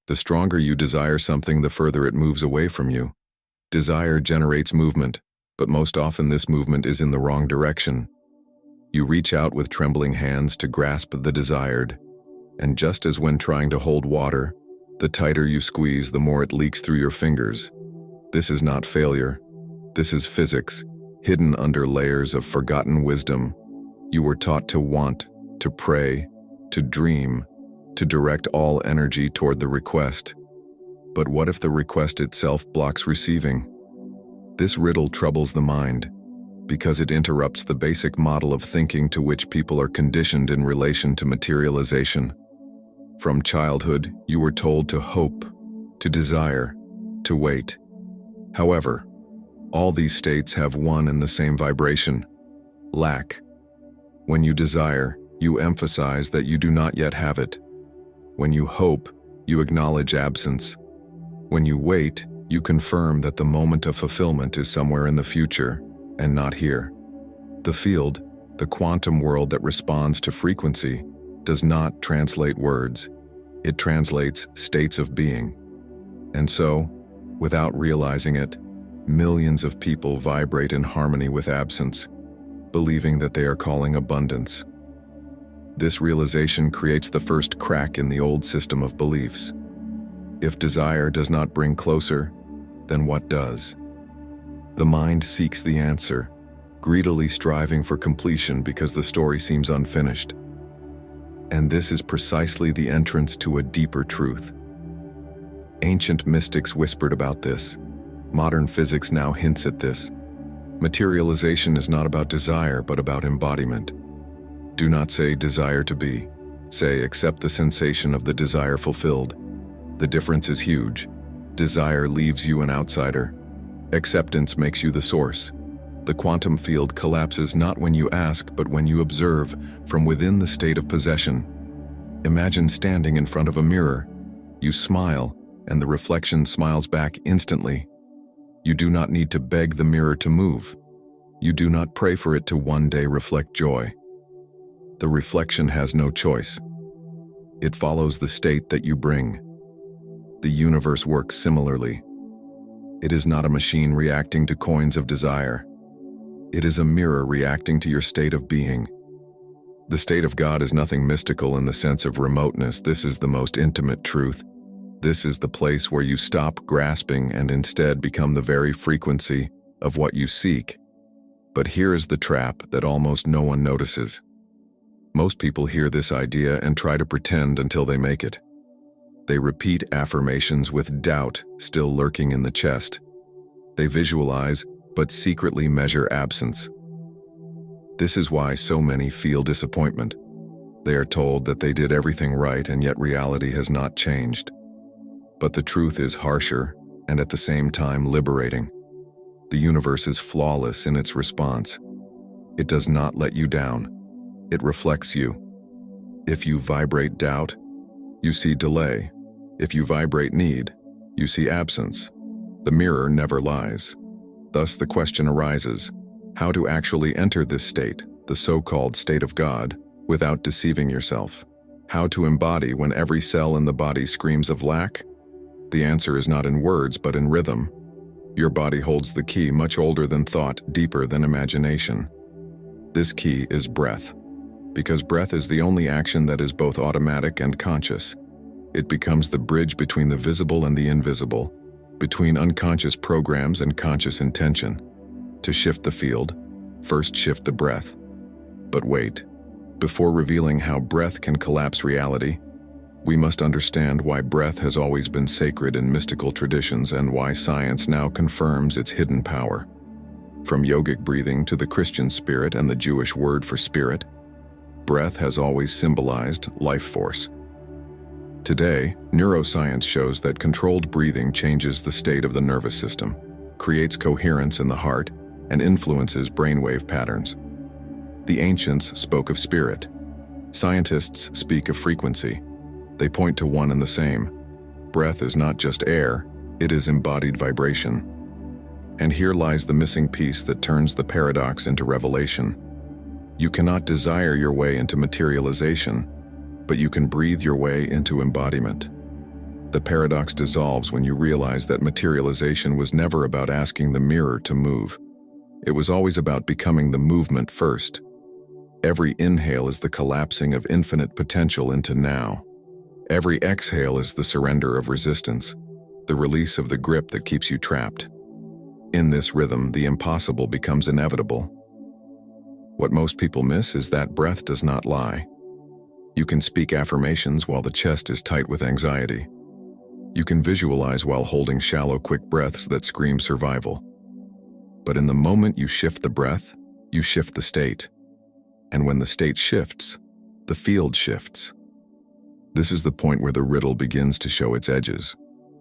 The stronger you desire something, the further it moves away from you. Desire generates movement, but most often this movement is in the wrong direction. You reach out with trembling hands to grasp the desired, and just as when trying to hold water, the tighter you squeeze, the more it leaks through your fingers. This is not failure. This is physics, hidden under layers of forgotten wisdom. You were taught to want, to pray, to dream, to direct all energy toward the request. But what if the request itself blocks receiving? This riddle troubles the mind, because it interrupts the basic model of thinking to which people are conditioned in relation to materialization. From childhood, you were told to hope, to desire, to wait. However, all these states have one and the same vibration: lack. When you desire, you emphasize that you do not yet have it. When you hope, you acknowledge absence. When you wait, you confirm that the moment of fulfillment is somewhere in the future and not here. The field, the quantum world that responds to frequency, does not translate words. It translates states of being. And so, without realizing it, millions of people vibrate in harmony with absence, believing that they are calling abundance. This realization creates the first crack in the old system of beliefs. If desire does not bring closer, then what does? The mind seeks the answer, greedily striving for completion because the story seems unfinished. And this is precisely the entrance to a deeper truth. Ancient mystics whispered about this. Modern physics now hints at this. Materialization is not about desire, but about embodiment. Do not say desire to be. Say accept the sensation of the desire fulfilled. The difference is huge. Desire leaves you an outsider. Acceptance makes you the source. The quantum field collapses not when you ask, but when you observe from within the state of possession. Imagine standing in front of a mirror. You smile, and the reflection smiles back instantly. You do not need to beg the mirror to move. You do not pray for it to one day reflect joy. The reflection has no choice. It follows the state that you bring. The universe works similarly. It is not a machine reacting to coins of desire. It is a mirror reacting to your state of being. The state of God is nothing mystical in the sense of remoteness. This is the most intimate truth. This is the place where you stop grasping and instead become the very frequency of what you seek. But here is the trap that almost no one notices. Most people hear this idea and try to pretend until they make it. They repeat affirmations with doubt still lurking in the chest. They visualize, but secretly measure absence. This is why so many feel disappointment. They are told that they did everything right, and yet reality has not changed. But the truth is harsher and at the same time liberating. The universe is flawless in its response. It does not let you down. It reflects you. If you vibrate doubt, you see delay. If you vibrate need, you see absence. The mirror never lies. Thus the question arises, how to actually enter this state, the so-called state of God, without deceiving yourself? How to embody when every cell in the body screams of lack? The answer is not in words, but in rhythm. Your body holds the key, much older than thought, deeper than imagination. This key is breath. Because breath is the only action that is both automatic and conscious. It becomes the bridge between the visible and the invisible, between unconscious programs and conscious intention. To shift the field, first shift the breath. But wait, before revealing how breath can collapse reality, we must understand why breath has always been sacred in mystical traditions and why science now confirms its hidden power. From yogic breathing to the Christian spirit and the Jewish word for spirit, breath has always symbolized life force. Today, neuroscience shows that controlled breathing changes the state of the nervous system, creates coherence in the heart, and influences brainwave patterns. The ancients spoke of spirit. Scientists speak of frequency. They point to one and the same. Breath is not just air, it is embodied vibration. And here lies the missing piece that turns the paradox into revelation. You cannot desire your way into materialization, but you can breathe your way into embodiment. The paradox dissolves when you realize that materialization was never about asking the mirror to move. It was always about becoming the movement first. Every inhale is the collapsing of infinite potential into now. Every exhale is the surrender of resistance, the release of the grip that keeps you trapped. In this rhythm, the impossible becomes inevitable. What most people miss is that breath does not lie. You can speak affirmations while the chest is tight with anxiety. You can visualize while holding shallow, quick breaths that scream survival. But in the moment you shift the breath, you shift the state. And when the state shifts, the field shifts. This is the point where the riddle begins to show its edges.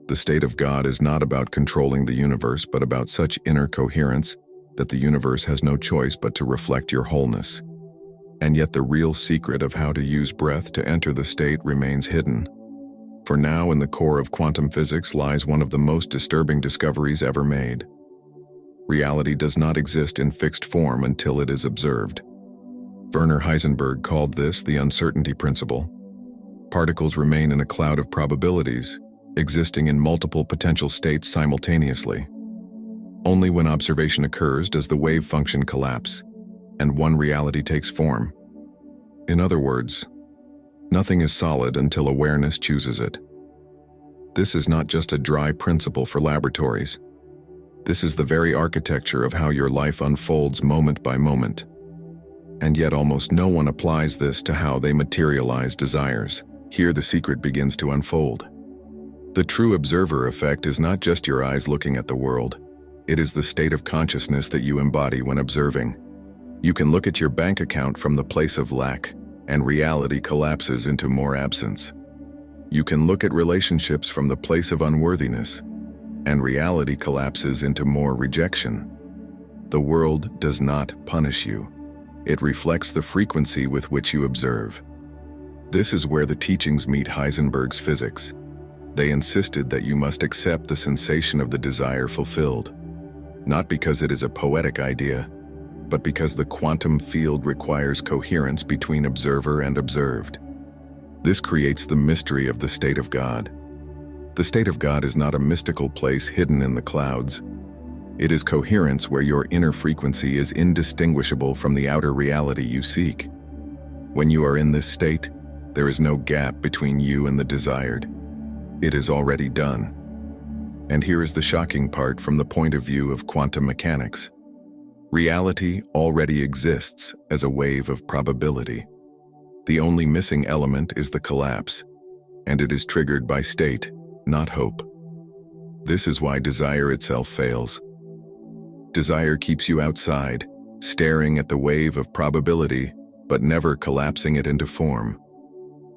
The state of God is not about controlling the universe, but about such inner coherence that the universe has no choice but to reflect your wholeness. And yet the real secret of how to use breath to enter the state remains hidden. For now, in the core of quantum physics lies one of the most disturbing discoveries ever made. Reality does not exist in fixed form until it is observed. Werner Heisenberg called this the uncertainty principle. Particles remain in a cloud of probabilities, existing in multiple potential states simultaneously. Only when observation occurs does the wave function collapse, and one reality takes form. In other words, nothing is solid until awareness chooses it. This is not just a dry principle for laboratories. This is the very architecture of how your life unfolds moment by moment. And yet almost no one applies this to how they materialize desires. Here the secret begins to unfold. The true observer effect is not just your eyes looking at the world. It is the state of consciousness that you embody when observing. You can look at your bank account from the place of lack, and reality collapses into more absence. You can look at relationships from the place of unworthiness, and reality collapses into more rejection. The world does not punish you. It reflects the frequency with which you observe. This is where the teachings meet Heisenberg's physics. They insisted that you must accept the sensation of the desire fulfilled, not because it is a poetic idea, but because the quantum field requires coherence between observer and observed. This creates the mystery of the state of God. The state of God is not a mystical place hidden in the clouds. It is coherence where your inner frequency is indistinguishable from the outer reality you seek. When you are in this state, there is no gap between you and the desired. It is already done. And here is the shocking part from the point of view of quantum mechanics. Reality already exists as a wave of probability. The only missing element is the collapse, and it is triggered by state, not hope. This is why desire itself fails. Desire keeps you outside, staring at the wave of probability, but never collapsing it into form.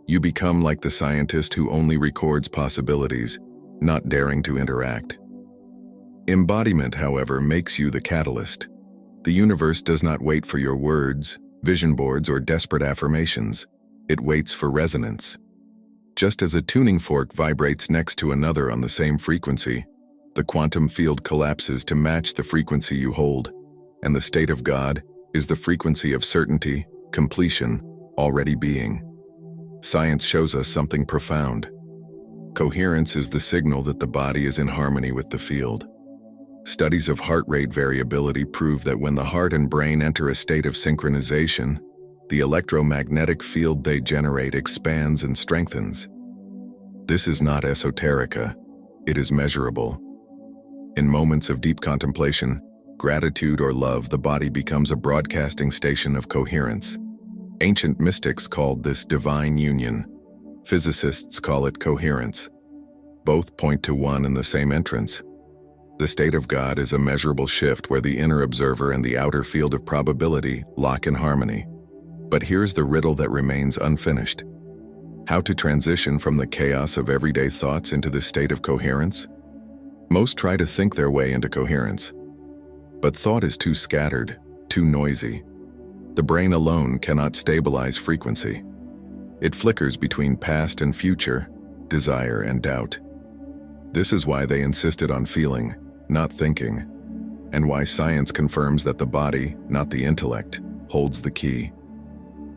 You become like the scientist who only records possibilities, not daring to interact. Embodiment, however, makes you the catalyst. The universe does not wait for your words, vision boards, or desperate affirmations. It waits for resonance. Just as a tuning fork vibrates next to another on the same frequency, the quantum field collapses to match the frequency you hold, and the state of God is the frequency of certainty, completion, already being. Science shows us something profound. Coherence is the signal that the body is in harmony with the field. Studies of heart rate variability prove that when the heart and brain enter a state of synchronization, the electromagnetic field they generate expands and strengthens. This is not esoterica, it is measurable. In moments of deep contemplation, gratitude, or love, the body becomes a broadcasting station of coherence. Ancient mystics called this divine union. Physicists call it coherence. Both point to one and the same entrance. The state of God is a measurable shift where the inner observer and the outer field of probability lock in harmony. But here's the riddle that remains unfinished. How to transition from the chaos of everyday thoughts into this state of coherence? Most try to think their way into coherence. But thought is too scattered, too noisy. The brain alone cannot stabilize frequency. It flickers between past and future, desire and doubt. This is why they insisted on feeling, not thinking, and why science confirms that the body, not the intellect, holds the key.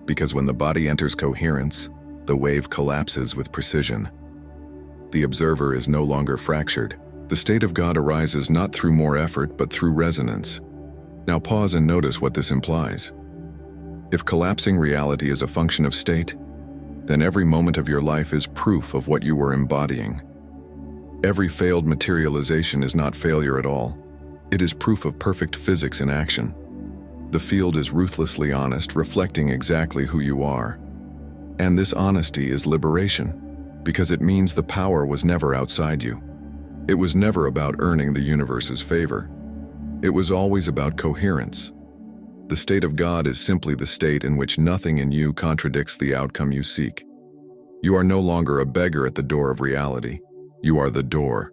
Because when the body enters coherence, the wave collapses with precision. The observer is no longer fractured. The state of God arises not through more effort but through resonance. Now pause and notice what this implies. If collapsing reality is a function of state, then every moment of your life is proof of what you were embodying. Every failed materialization is not failure at all. It is proof of perfect physics in action. The field is ruthlessly honest, reflecting exactly who you are. And this honesty is liberation, because it means the power was never outside you. It was never about earning the universe's favor. It was always about coherence. The state of God is simply the state in which nothing in you contradicts the outcome you seek. You are no longer a beggar at the door of reality. You are the door.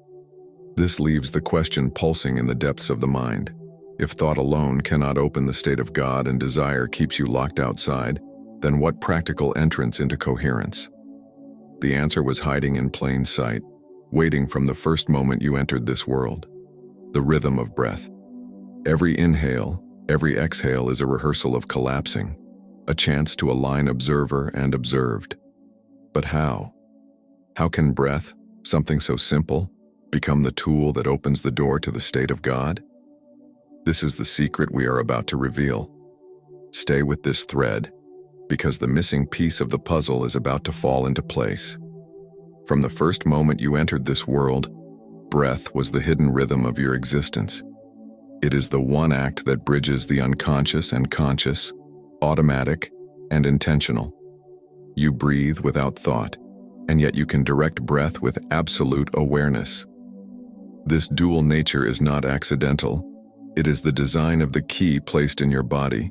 This leaves the question pulsing in the depths of the mind. If thought alone cannot open the state of God and desire keeps you locked outside, then what practical entrance into coherence? The answer was hiding in plain sight, waiting from the first moment you entered this world. The rhythm of breath. Every inhale, every exhale is a rehearsal of collapsing, a chance to align observer and observed. But how? How can breath, something so simple, become the tool that opens the door to the state of God? This is the secret we are about to reveal. Stay with this thread, because the missing piece of the puzzle is about to fall into place. From the first moment you entered this world, breath was the hidden rhythm of your existence. It is the one act that bridges the unconscious and conscious, automatic and intentional. You breathe without thought, and yet you can direct breath with absolute awareness. This dual nature is not accidental. It is the design of the key placed in your body,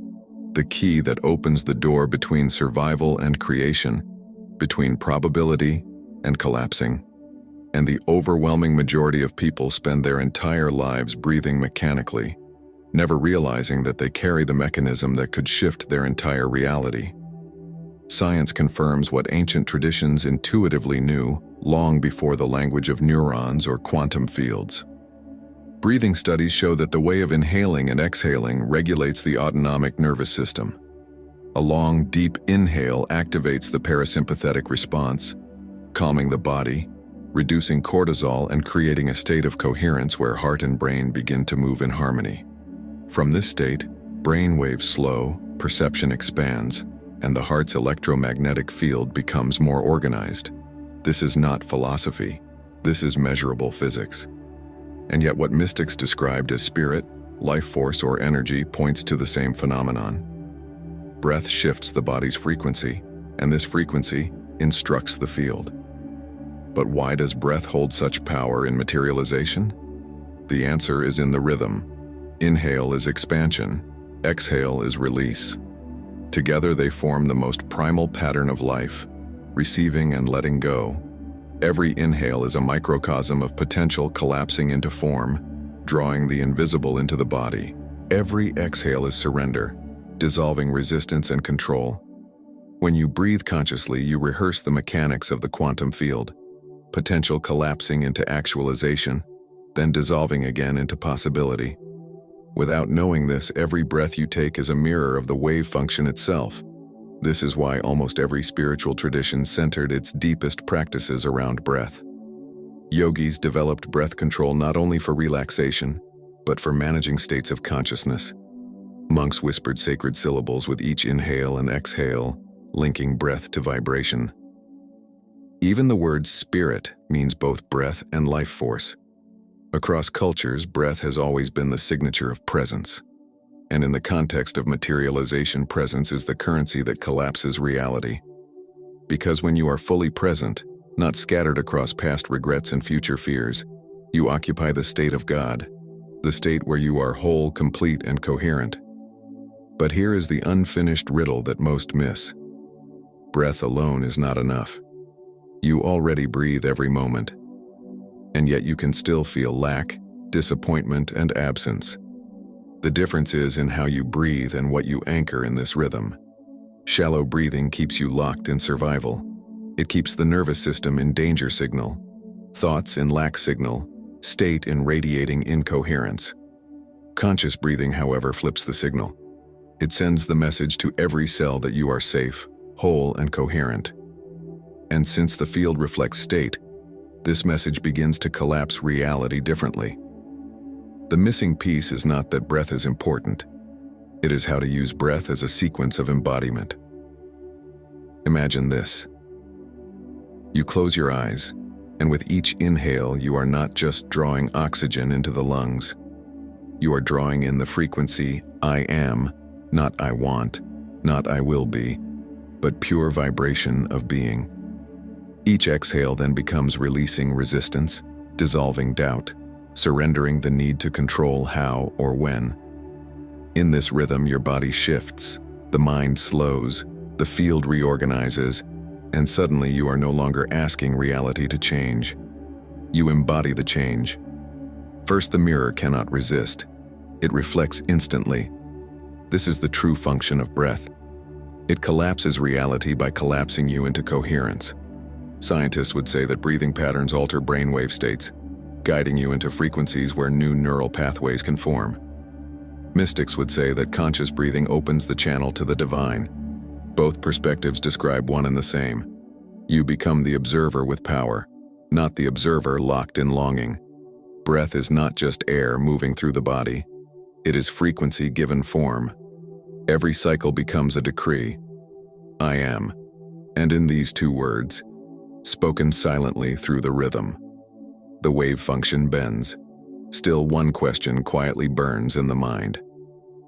the key that opens the door between survival and creation, between probability and collapsing. And the overwhelming majority of people spend their entire lives breathing mechanically, never realizing that they carry the mechanism that could shift their entire reality. Science confirms what ancient traditions intuitively knew long before the language of neurons or quantum fields. Breathing studies show that the way of inhaling and exhaling regulates the autonomic nervous system. A long, deep inhale activates the parasympathetic response, calming the body, reducing cortisol and creating a state of coherence where heart and brain begin to move in harmony. From this state, brain waves slow, perception expands, and the heart's electromagnetic field becomes more organized. This is not philosophy. This is measurable physics. And yet what mystics described as spirit, life force, or energy points to the same phenomenon. Breath shifts the body's frequency, and this frequency instructs the field. But why does breath hold such power in materialization? The answer is in the rhythm. Inhale is expansion, exhale is release. Together they form the most primal pattern of life, receiving and letting go. Every inhale is a microcosm of potential collapsing into form, drawing the invisible into the body. Every exhale is surrender, dissolving resistance and control. When you breathe consciously, you rehearse the mechanics of the quantum field, potential collapsing into actualization, then dissolving again into possibility. Without knowing this, every breath you take is a mirror of the wave function itself. This is why almost every spiritual tradition centered its deepest practices around breath. Yogis developed breath control not only for relaxation, but for managing states of consciousness. Monks whispered sacred syllables with each inhale and exhale, linking breath to vibration. Even the word spirit means both breath and life force. Across cultures, breath has always been the signature of presence. And in the context of materialization, presence is the currency that collapses reality. Because when you are fully present, not scattered across past regrets and future fears, you occupy the state of God, the state where you are whole, complete, and coherent. But here is the unfinished riddle that most miss. Breath alone is not enough. You already breathe every moment. And yet you can still feel lack, disappointment, and absence. The difference is in how you breathe and what you anchor in this rhythm. Shallow breathing keeps you locked in survival. It keeps the nervous system in danger signal, thoughts in lack signal, state in radiating incoherence. Conscious breathing, however, flips the signal. It sends the message to every cell that you are safe, whole, and coherent. And since the field reflects state, This message begins to collapse reality differently. The missing piece is not that breath is important. It is how to use breath as a sequence of embodiment. Imagine this. You close your eyes, and with each inhale, you are not just drawing oxygen into the lungs. You are drawing in the frequency I am, not I want, not I will be, but pure vibration of being. Each exhale then becomes releasing resistance, dissolving doubt, surrendering the need to control how or when. In this rhythm, your body shifts, the mind slows, the field reorganizes, and suddenly you are no longer asking reality to change. You embody the change. First, the mirror cannot resist. It reflects instantly. This is the true function of breath. It collapses reality by collapsing you into coherence. Scientists would say that breathing patterns alter brainwave states, guiding you into frequencies where new neural pathways can form. Mystics would say that conscious breathing opens the channel to the divine. Both perspectives describe one and the same. You become the observer with power, not the observer locked in longing. Breath is not just air moving through the body. It is frequency given form. Every cycle becomes a decree. I am. And in these two words, spoken silently through the rhythm, the wave function bends. Still, one question quietly burns in the mind.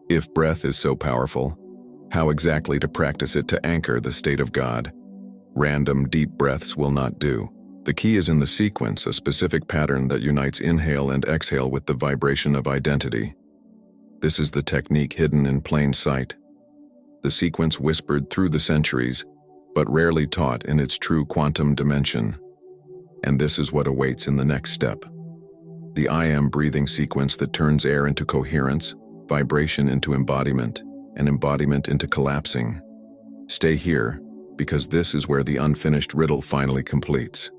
If breath is so powerful, how exactly to practice it to anchor the state of God? Random deep breaths will not do. The key is in the sequence, a specific pattern that unites inhale and exhale with the vibration of identity. This is the technique hidden in plain sight. The sequence whispered through the centuries, but rarely taught in its true quantum dimension. And this is what awaits in the next step. The I am breathing sequence that turns air into coherence, vibration into embodiment, and embodiment into collapsing. Stay here, because this is where the unfinished riddle finally completes.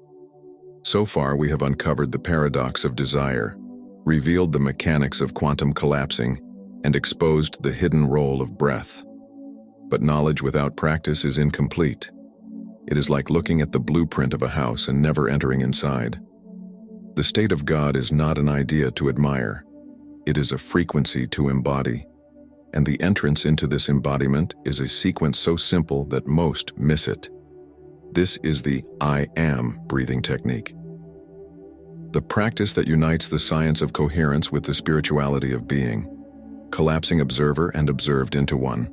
So far, we have uncovered the paradox of desire, revealed the mechanics of quantum collapsing, and exposed the hidden role of breath. But knowledge without practice is incomplete. It is like looking at the blueprint of a house and never entering inside. The state of God is not an idea to admire. It is a frequency to embody. And the entrance into this embodiment is a sequence so simple that most miss it. This is the I am breathing technique. The practice that unites the science of coherence with the spirituality of being, collapsing observer and observed into one.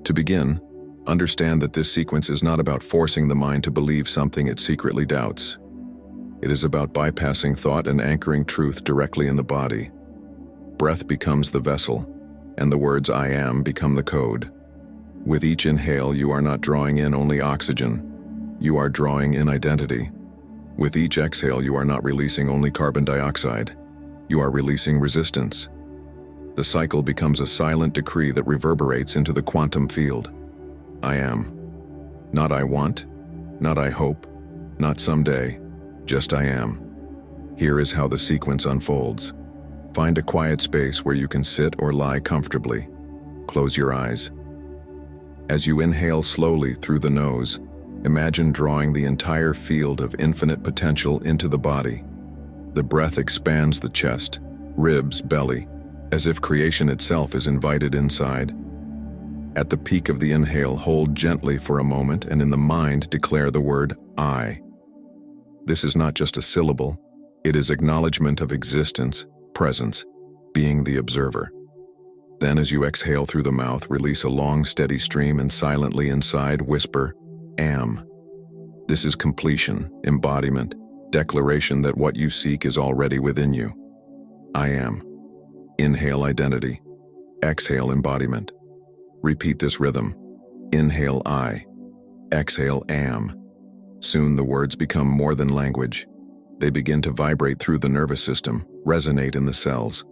To begin, understand that this sequence is not about forcing the mind to believe something it secretly doubts. It is about bypassing thought and anchoring truth directly in the body. Breath becomes the vessel, and the words I am become the code. With each inhale, you are not drawing in only oxygen. You are drawing in identity. With each exhale, you are not releasing only carbon dioxide. You are releasing resistance. The cycle becomes a silent decree that reverberates into the quantum field. I am. Not I want, not I hope, not someday, just I am. Here is how the sequence unfolds. Find a quiet space where you can sit or lie comfortably. Close your eyes. As you inhale slowly through the nose, imagine drawing the entire field of infinite potential into the body. The breath expands the chest, ribs, belly, as if creation itself is invited inside. At the peak of the inhale, hold gently for a moment and in the mind declare the word I. This is not just a syllable, it is acknowledgement of existence, presence, being the observer. Then as you exhale through the mouth, release a long, steady stream and silently inside whisper, am. This is completion, embodiment, declaration that what you seek is already within you. I am. Inhale identity. Exhale embodiment. Repeat this rhythm. Inhale I. Exhale am. Soon the words become more than language. They begin to vibrate through the nervous system, resonate in the cells.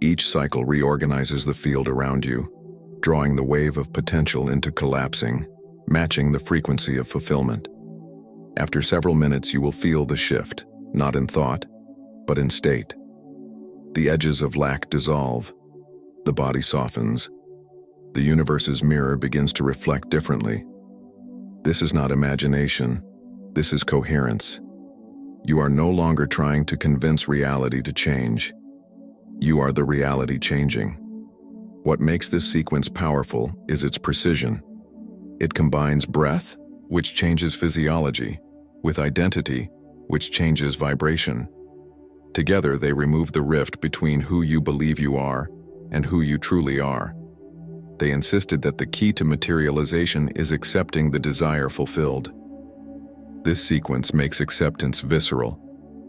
Each cycle reorganizes the field around you, drawing the wave of potential into collapsing, matching the frequency of fulfillment. After several minutes, you will feel the shift, not in thought, but in state. The edges of lack dissolve. The body softens. The universe's mirror begins to reflect differently. This is not imagination. This is coherence. You are no longer trying to convince reality to change. You are the reality changing. What makes this sequence powerful is its precision. It combines breath, which changes physiology, with identity, which changes vibration. Together, they remove the rift between who you believe you are and who you truly are. They insisted that the key to materialization is accepting the desire fulfilled. This sequence makes acceptance visceral.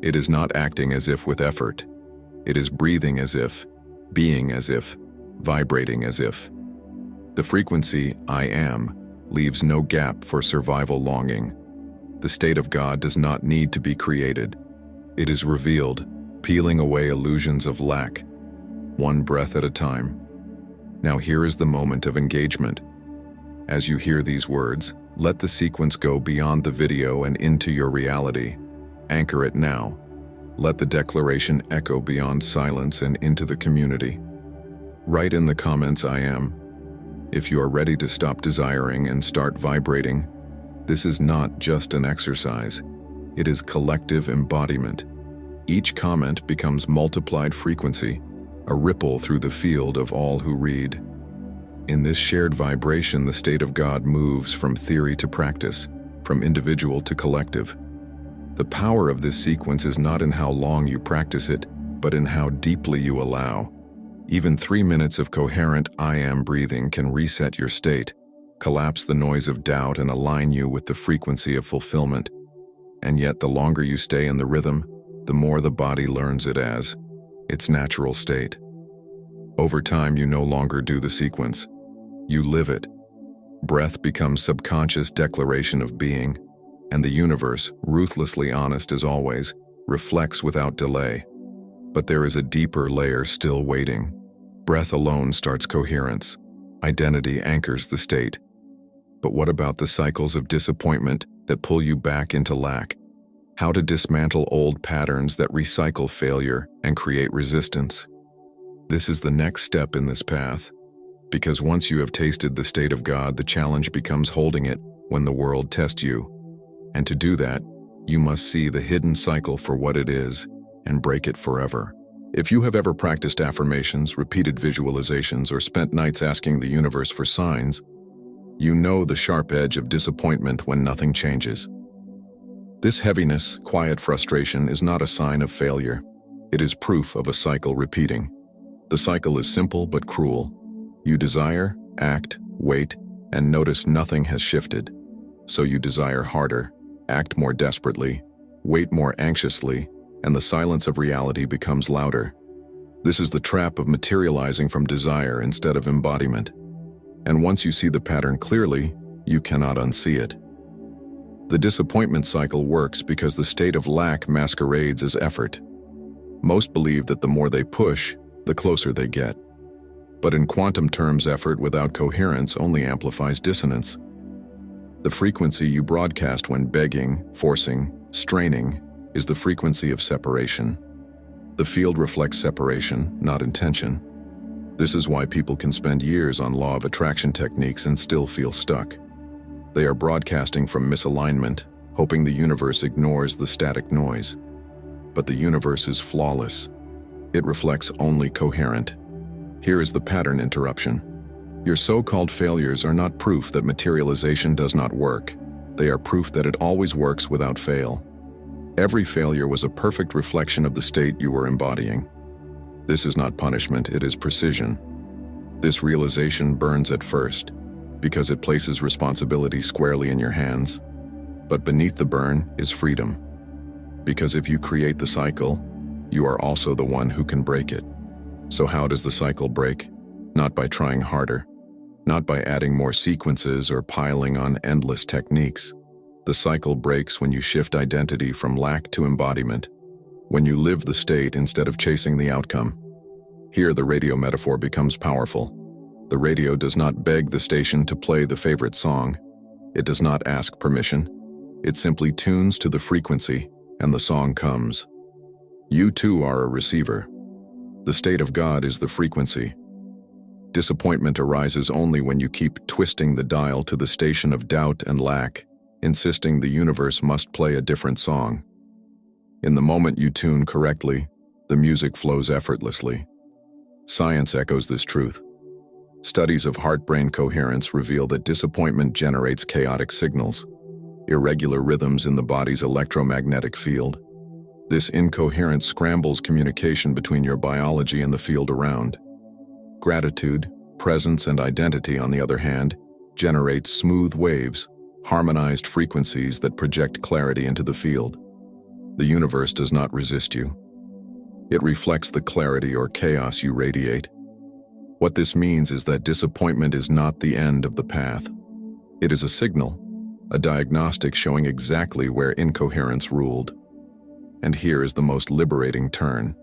It is not acting as if with effort. It is breathing as if, being as if, vibrating as if. The frequency, I am, leaves no gap for survival longing. The state of God does not need to be created. It is revealed, peeling away illusions of lack, one breath at a time. Now here is the moment of engagement. As you hear these words, let the sequence go beyond the video and into your reality. Anchor it now. Let the declaration echo beyond silence and into the community. Write in the comments I am. If you are ready to stop desiring and start vibrating, this is not just an exercise. It is collective embodiment. Each comment becomes multiplied frequency, a ripple through the field of all who read. In this shared vibration, the state of God moves from theory to practice, from individual to collective. The power of this sequence is not in how long you practice it, but in how deeply you allow. Even 3 minutes of coherent I am breathing can reset your state, collapse the noise of doubt, and align you with the frequency of fulfillment. And yet, the longer you stay in the rhythm, the more the body learns it as its natural state. Over time, you no longer do the sequence. You live it. Breath becomes subconscious declaration of being, and the universe, ruthlessly honest as always, reflects without delay. But there is a deeper layer still waiting. Breath alone starts coherence. Identity anchors the state. But what about the cycles of disappointment that pull you back into lack? How to dismantle old patterns that recycle failure and create resistance? This is the next step in this path. Because once you have tasted the state of God, the challenge becomes holding it when the world tests you. And to do that, you must see the hidden cycle for what it is and break it forever. If you have ever practiced affirmations, repeated visualizations, or spent nights asking the universe for signs, you know the sharp edge of disappointment when nothing changes. This heaviness, quiet frustration is not a sign of failure. It is proof of a cycle repeating. The cycle is simple but cruel. You desire, act, wait, and notice nothing has shifted. So you desire harder, act more desperately, wait more anxiously, and the silence of reality becomes louder. This is the trap of materializing from desire instead of embodiment. And once you see the pattern clearly, you cannot unsee it. The disappointment cycle works because the state of lack masquerades as effort. Most believe that the more they push, the closer they get. But in quantum terms, effort without coherence only amplifies dissonance. The frequency you broadcast when begging, forcing, straining, is the frequency of separation. The field reflects separation, not intention. This is why people can spend years on law of attraction techniques and still feel stuck. They are broadcasting from misalignment, hoping the universe ignores the static noise. But the universe is flawless. It reflects only coherent. Here is the pattern interruption. Your so-called failures are not proof that materialization does not work. They are proof that it always works without fail. Every failure was a perfect reflection of the state you were embodying. This is not punishment, it is precision. This realization burns at first, because it places responsibility squarely in your hands. But beneath the burn is freedom. Because if you create the cycle, you are also the one who can break it. So how does the cycle break? Not by trying harder, not by adding more sequences or piling on endless techniques. The cycle breaks when you shift identity from lack to embodiment, when you live the state instead of chasing the outcome. Here the radio metaphor becomes powerful. The radio does not beg the station to play the favorite song. It does not ask permission. It simply tunes to the frequency, and the song comes. You too are a receiver. The state of God is the frequency. Disappointment arises only when you keep twisting the dial to the station of doubt and lack, insisting the universe must play a different song. In the moment you tune correctly, the music flows effortlessly. Science echoes this truth. Studies of heart-brain coherence reveal that disappointment generates chaotic signals, irregular rhythms in the body's electromagnetic field. This incoherence scrambles communication between your biology and the field around. Gratitude, presence, and identity, on the other hand, generate smooth waves, harmonized frequencies that project clarity into the field. The universe does not resist you. It reflects the clarity or chaos you radiate. What this means is that disappointment is not the end of the path. It is a signal, a diagnostic showing exactly where incoherence ruled. And here is the most liberating turn.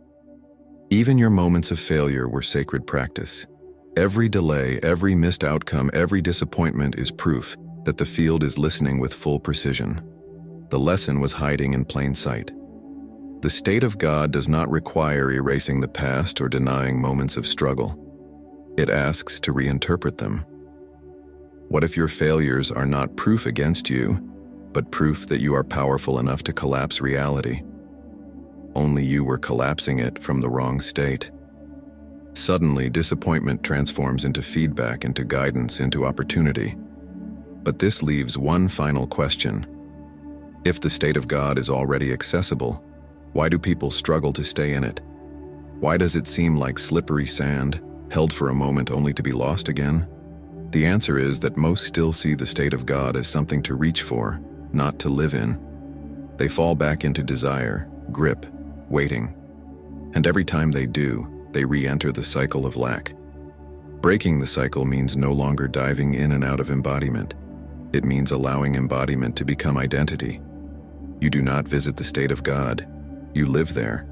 Even your moments of failure were sacred practice. Every delay, every missed outcome, every disappointment is proof that the field is listening with full precision. The lesson was hiding in plain sight. The state of God does not require erasing the past or denying moments of struggle. It asks to reinterpret them. What if your failures are not proof against you, but proof that you are powerful enough to collapse reality? Only you were collapsing it from the wrong state. Suddenly, disappointment transforms into feedback, into guidance, into opportunity. But this leaves one final question. If the state of God is already accessible, why do people struggle to stay in it? Why does it seem like slippery sand, held for a moment only to be lost again? The answer is that most still see the state of God as something to reach for, not to live in. They fall back into desire, grip, waiting. And every time they do, they re-enter the cycle of lack. Breaking the cycle means no longer diving in and out of embodiment. It means allowing embodiment to become identity. You do not visit the state of God, you live there.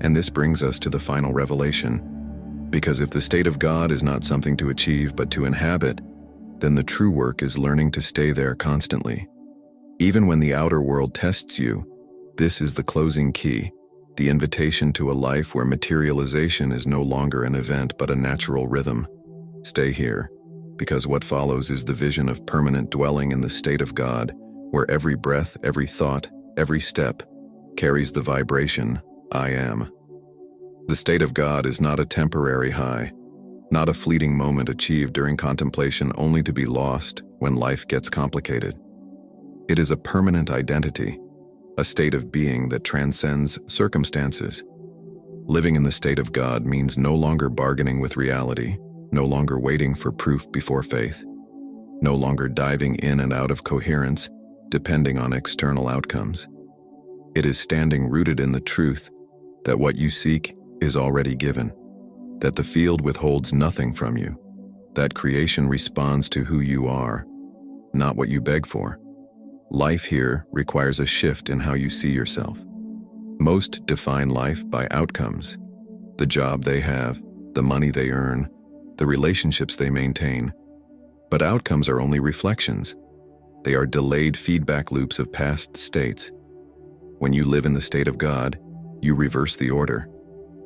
And this brings us to the final revelation. Because if the state of God is not something to achieve but to inhabit, then the true work is learning to stay there constantly. Even when the outer world tests you, this is the closing key, the invitation to a life where materialization is no longer an event but a natural rhythm. Stay here, because what follows is the vision of permanent dwelling in the state of God, where every breath, every thought, every step carries the vibration, I am. The state of God is not a temporary high, not a fleeting moment achieved during contemplation only to be lost when life gets complicated. It is a permanent identity, a state of being that transcends circumstances. Living in the state of God means no longer bargaining with reality, no longer waiting for proof before faith, no longer diving in and out of coherence, depending on external outcomes. It is standing rooted in the truth that what you seek is already given, that the field withholds nothing from you, that creation responds to who you are, not what you beg for. Life here requires a shift in how you see yourself. Most define life by outcomes, the job they have, the money they earn, the relationships they maintain. But outcomes are only reflections. They are delayed feedback loops of past states. When you live in the state of God, you reverse the order.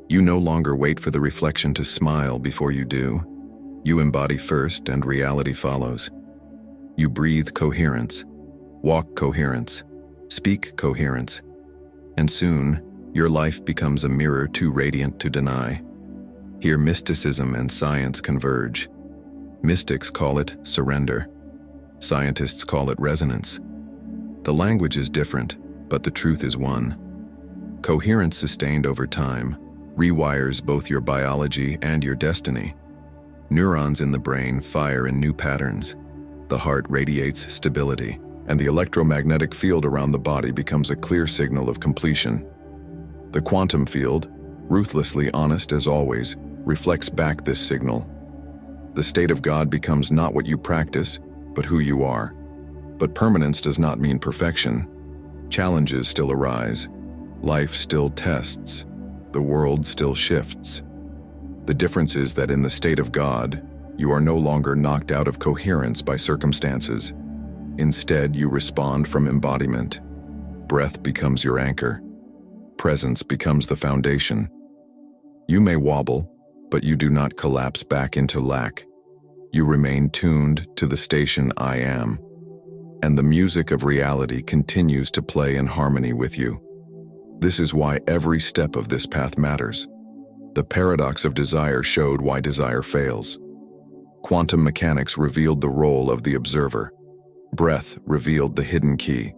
You no longer wait for the reflection to smile before you do. You embody first and reality follows. You breathe coherence, walk coherence, speak coherence, and soon your life becomes a mirror too radiant to deny. Here mysticism and science converge. Mystics call it surrender. Scientists call it resonance. The language is different, but the truth is one. Coherence sustained over time rewires both your biology and your destiny. Neurons in the brain fire in new patterns. The heart radiates stability, and the electromagnetic field around the body becomes a clear signal of completion. The quantum field, ruthlessly honest as always, reflects back this signal. The state of God becomes not what you practice, but who you are. But permanence does not mean perfection. Challenges still arise. Life still tests. The world still shifts. The difference is that in the state of God, you are no longer knocked out of coherence by circumstances. Instead, you respond from embodiment. Breath becomes your anchor. Presence becomes the foundation. You may wobble, but you do not collapse back into lack. You remain tuned to the station I am, and the music of reality continues to play in harmony with you. This is why every step of this path matters. The paradox of desire showed why desire fails. Quantum mechanics revealed the role of the observer. Breath revealed the hidden key.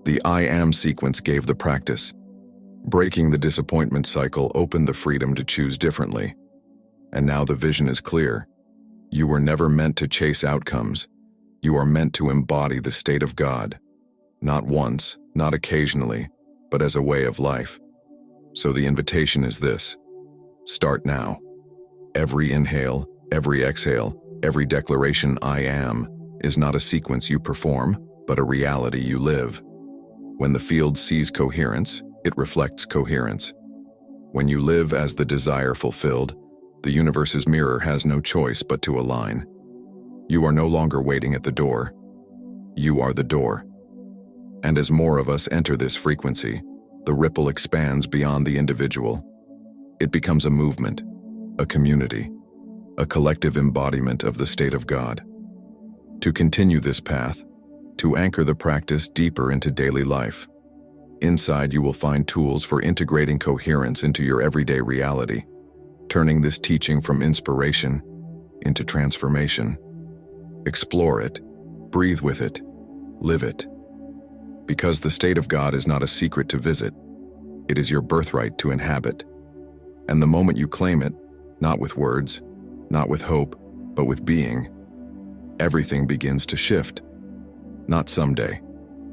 The I am sequence gave the practice. Breaking the disappointment cycle opened the freedom to choose differently. And now the vision is clear. You were never meant to chase outcomes. You are meant to embody the state of God. Not once, not occasionally, but as a way of life. So the invitation is this. Start now. Every inhale, every exhale, every declaration I am is not a sequence you perform, but a reality you live. When the field sees coherence, it reflects coherence. When you live as the desire fulfilled, the universe's mirror has no choice but to align. You are no longer waiting at the door. You are the door. And as more of us enter this frequency, the ripple expands beyond the individual. It becomes a movement, a community, a collective embodiment of the state of God. To continue this path, to anchor the practice deeper into daily life. Inside you will find tools for integrating coherence into your everyday reality, turning this teaching from inspiration into transformation. Explore it, breathe with it, live it. Because the state of God is not a secret to visit, it is your birthright to inhabit. And the moment you claim it, not with words, not with hope, but with being, everything begins to shift. Not someday,